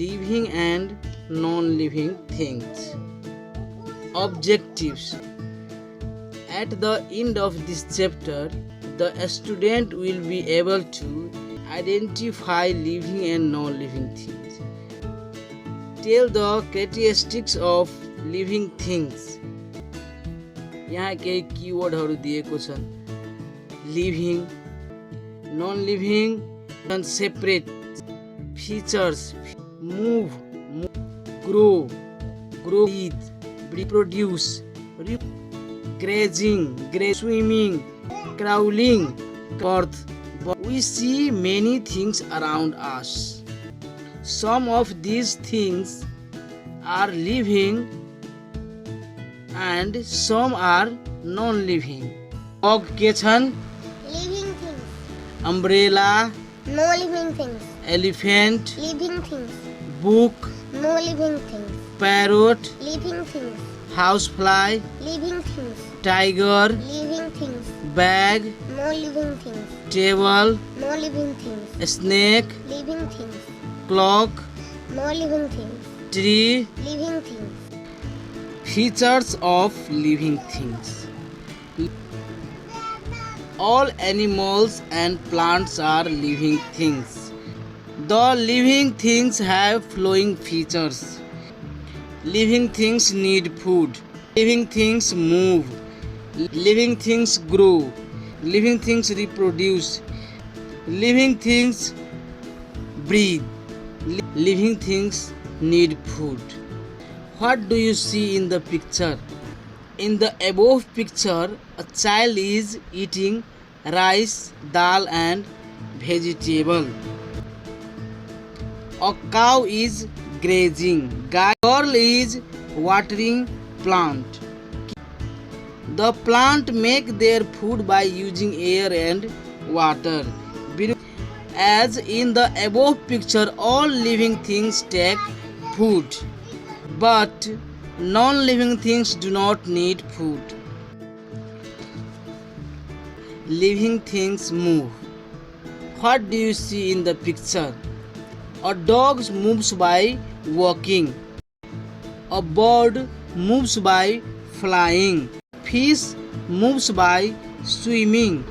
living and non-living things. Objectives. At the end of this chapter, the student will be able to identify living and non-living things. Tell the characteristics of living things. यहाँ केही कीवर्डहरू दिएको छन्. Living, non living, separate, features, move, grow, breathe, reproduce, grazing, swimming, crawling, birth. We see many things around us. Some of these things are living and some are non-living. Dog के छन्? Living things. Umbrella. No living things. Elephant. Living things. Book. No living things. Parrot. Living things. Housefly. Living things. Tiger. Living things. Bag. No living things. Table. No living things. Snake. Living things. Clock. No living things. Tree. Living things. Features of living things. All animals and plants are living things. The living things have flowing features. Living things need food. Living things move. Living things grow. Living things reproduce. Living things breathe. Living things need food. What do you see in the picture? In the above picture, a child is eating rice, dal and vegetable. A cow is grazing. Girl is watering plant. The plant make their food by using air and water. As in the above picture, all living things take food, but non-living things do not need food. Living things move. What do you see in the picture? A dog moves by walking. A bird moves by flying. Fish moves by swimming.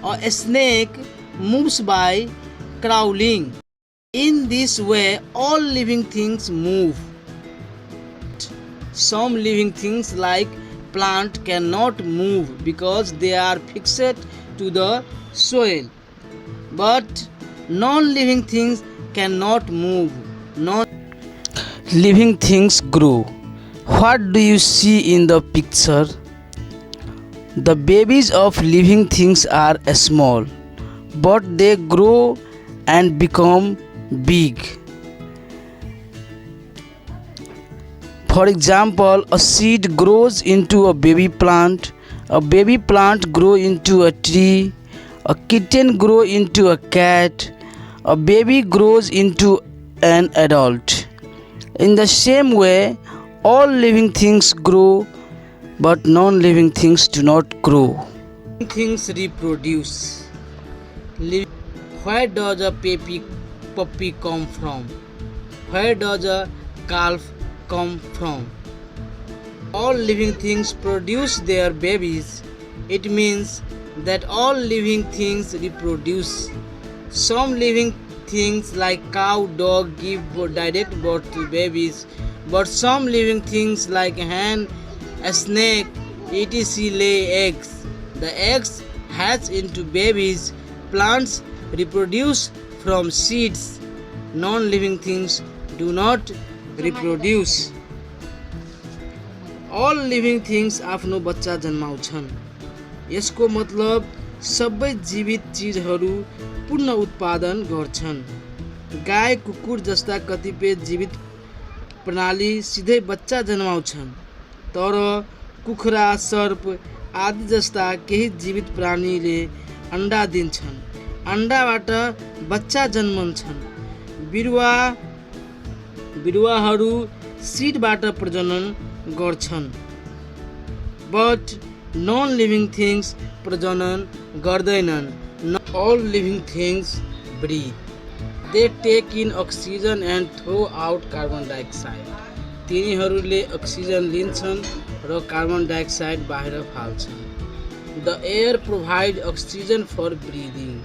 A snake moves by crawling. In this way, all living things move. Some living things like plant cannot move because they are fixed to the soil. But non-living things cannot move. Non-living things grow. What do you see in the picture? The babies of living things are small, but they grow and become big. For example, a seed grows into a baby plant grows into a tree, a kitten grows into a cat, a baby grows into an adult. In the same way, all living things grow, but non-living things do not grow. Living things reproduce. Where does a puppy come from? Where does a calf come from? All living things produce their babies. It means that all living things reproduce. Some living things like cow, dog give direct birth to babies, but some living things like hen, a snake, etc. lay eggs. The eggs hatch into babies. Plants reproduce from seeds. Non-living things do not reproduce. All living things आफ्नो बच्चा जन्माउँछन्. यसको मतलब सबै जीवित चीजहरू पुनः उत्पादन गर्छन्. गाय, कुकुर जस्ता कतिपय जीवित प्रणाली सिधै बच्चा जन्माउँछन्, तर कुखुरा, सर्प आदि जस्ता केही जीवित प्राणीले अन्डा दिन्छन्. अन्डाबाट बच्चा जन्मन्छन्. बिरुवाहरू सीडबाट प्रजनन गर्छन्. But non-living things प्रजनन गर्दैनन्. All living things breathe. They take in oxygen and throw out carbon dioxide. तिनीहरूले अक्सिजन लिन्छन् र कार्बन डाइअक्साइड बाहिर फाल्छन्. The air provides oxygen for breathing,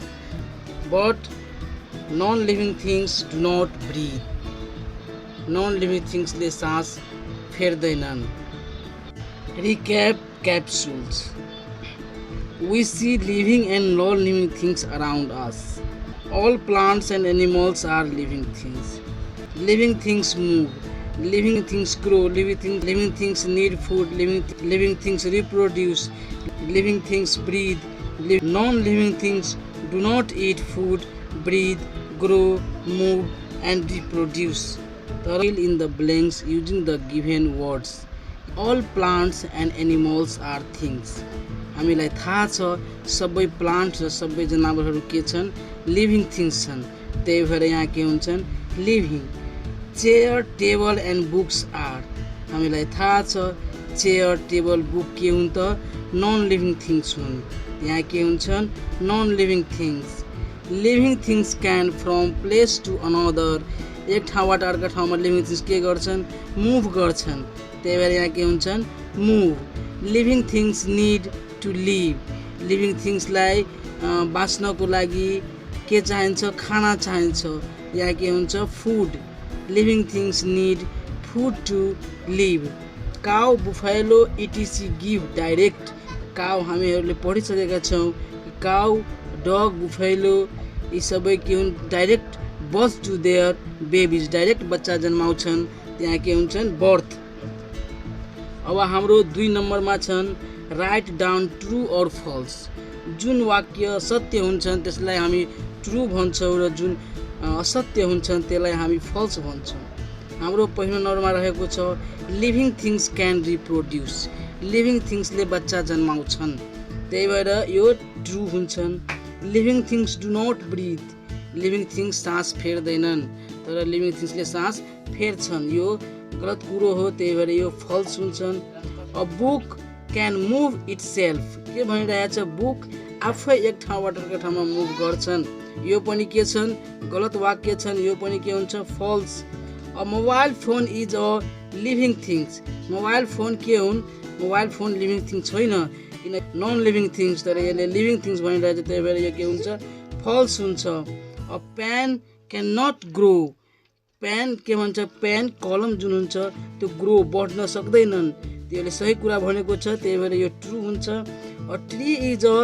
but non-living things do not breathe. Non-living things ले सास फेर्दैनन्. Recap capsules. We see living and non-living things around us. All plants and animals are living things. Living things move. Living things grow. Living things need food. Living things reproduce. Living things breathe. Non-living things do not eat food, breathe, grow, move, and reproduce. Fill in the blanks using the given words. All plants and animals are things. हामीलाई थाहा छ सबै plant र सबै जनावरहरू के छन्, living things छन्. त्यही भएर यहाँ के हुन्छन्, living. Chair, table and books are. हामीलाई थाहा छ चेयर, टेबल, बुक के हुन् त, नन लिभिङ थिङ्स हुन्. यहाँ के हुन्छन्, non living things. Living things can from place to another. एक ठाउँबाट अर्को ठाउँमा लिभिङ थिङ्स के गर्छन्, मुभ गर्छन्. त्यही भएर यहाँ के हुन्छन्, move. Living things need to live. Living थिङ्सलाई बाँच्नको लागि के चाहिन्छ, खाना चाहिन्छ. यहाँ के हुन्छ, food. Living things need food to live. Cow, buffalo, इटिसी गिभ डाइरेक्ट. काउ हामीहरूले पढिसकेका छौँ. काउ, डग, बुफालो यी सबै के हुन्, direct birth to their babies. Direct बच्चा जन्माउँछन्. त्यहाँ के हुन्छन्, बर्थ. अब हाम्रो 2 नम्बरमा छन् राइट डाउन ट्रु और फल्स. जुन वाक्य सत्य हुन्छन् त्यसलाई हामी ट्रु भन्छौँ र जुन असत्य हुन्छन् त्यसलाई हामी फल्स भन्छौँ. हाम्रो पहिलो नम्बरमा रहेको छ living things can reproduce. Living थिङ्सले बच्चा जन्माउँछन्. त्यही भएर यो ट्रु हुन्छन्. Living things do not breathe. Living things सास फेर्दैनन् तर लिभिङ थिङ्सले सास फेर्छन्. यो गलत कुरो हो. त्यही भएर यो फल्स हुन्छन्. A book can move it self. के भनिरहेछ, बुक आफै एक ठाउँबाट अर्को ठाउँमा मुभ गर्छन्. यो पनि के छन्, गलत वाक्य छन्. यो पनि के हुन्छ, false. A mobile phone is a living things. Mobile phone के हुन्, मोबाइल फोन लिभिङ थिङ्स छैन, किन नन लिभिङ थिङ्स. तर यसले लिभिङ थिङ्स भनिरहेछ. त्यही भएर यो के हुन्छ, फल्स हुन्छ. A pen can not grow. Pen के भन्छ, पेन कलम जुन हुन्छ त्यो ग्रो बढ्न सक्दैनन्. त्यसले सही कुरा भनेको छ. त्यही भएर यो ट्रु हुन्छ. A tree is a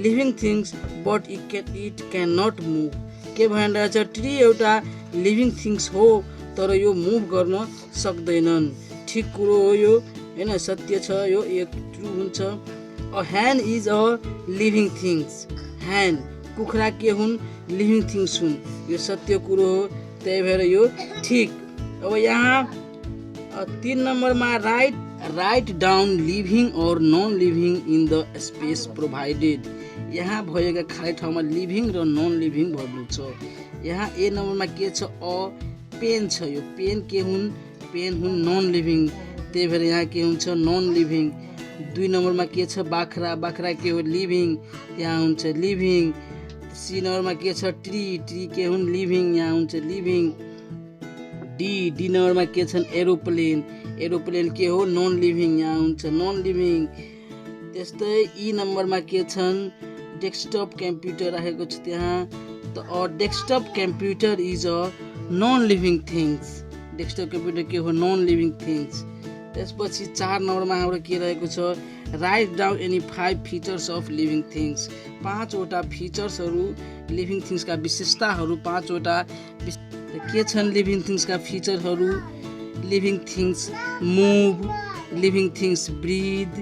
living things but it can not move. के भनिरहेछ, ट्री एउटा लिभिङ थिङ्स हो तर यो मुभ गर्न सक्दैनन्. ठिक कुरो हो यो, होइन, सत्य छ यो ट्रु हुन्छ. अ ह्यान इज अ लिभिङ थिङ्स. ह्यान, कुखुरा के हुन्, लिभिङ थिङ्स हुन्. यो सत्य कुरो हो. त्यही भएर यो ठिक. अब यहाँ 3 नम्बरमा राइट डाउन लिभिङ और non living in the space provided. यहाँ भएका खाली ठाउँमा लिभिङ र नन लिभिङ भन्नु छ. यहाँ ए नम्बरमा के छ, अ पेन छ. यो पेन के हुन्, पेन हुन् नन लिभिङ. त्यही भएर यहाँ के हुन्छ, नन लिभिङ. 2 नम्बरमा के छ, बाख्रा. बाख्रा के हो, लिभिङ. यहाँ हुन्छ लिभिङ. सी नम्बरमा के छ, ट्री के हुन्, लिभिङ. यहाँ हुन्छ लिभिङ. डी नम्बरमा के छन्, एरोप्लेन. एरोप्लेन के हो, नन लिभिङ. यहाँ हुन्छ नन लिभिङ. त्यस्तै ई नम्बरमा के छन्, डेस्कटप कम्प्युटर राखेको छ त्यहाँ. त desktop computer is a non living things. Desktop computer के हो, नन लिभिङ थिङ्स. त्यसपछि 4 नम्बरमा हाम्रो के रहेको छ, write down any 5 features of living things. 5वटा फिचर्सहरू, लिभिङ थिङ्सका विशेषताहरू 5वटा के छन्. लिभिङ थिङ्सका फिचरहरू, living things move, living things breathe,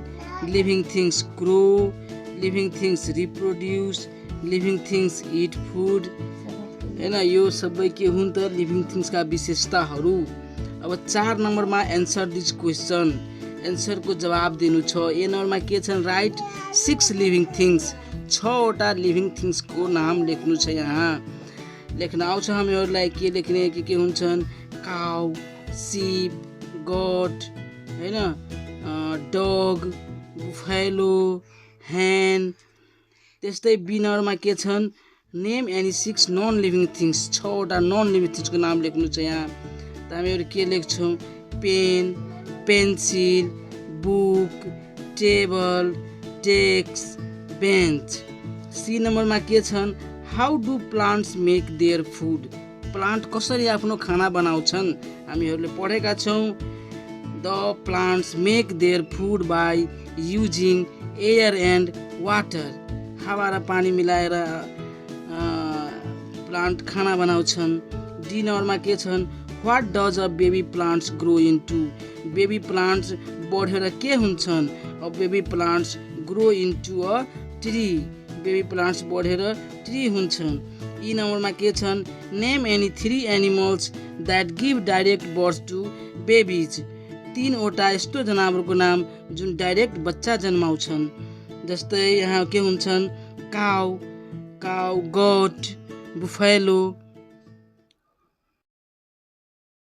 living things grow, living things reproduce, living things eat food. होइन, यो सबै के हुन् त, लिभिङ थिङ्सका विशेषताहरू. अब 4 नम्बरमा एन्सर दिस क्वेसन. एन्सरको जवाब दिनु छ. ए नम्बरमा के छन्, राइट 6 लिभिङ थिङ्स. 6वटा लिभिङ थिङ्सको नाम लेख्नु छ. यहाँ लेख्न आउँछ हामीहरूलाई. के लेख्ने, के हुन्छन्, काउ, सिप, गोट, होइन, डग, बुफालो, ह्यान. त्यस्तै बी नम्बरमा के छन्, name any 6 non living things, 6वटा नन लिभिङ थिङ्सको नाम लेख्नु छ यहाँ। त हामीहरू के लेख्छौँ? Pen, pencil, book, table, desk, bench. C नम्बरमा के छन्? How do plants make their food, plant कसरी आफ्नो खाना बनाउँछन्? हामीहरूले पढेका छौँ the plants make their food by using air and water, हावा र पानी मिलाएर प्लान्ट खाना बनाउँछन्। डी नम्बरमा के छन्? What does a baby plants grow into, baby plants बढेर के हुन्छन्? A baby plants grow into a tree, baby plants बढेर ट्री हुन्छन्। ई नम्बरमा के छन्? Name any 3 animals that give direct birth to babies, 3वटा यस्तो जनावरको नाम जुन डाइरेक्ट बच्चा जन्माउँछन्। जस्तै यहाँ के हुन्छन्? Cow, goat, buffalo,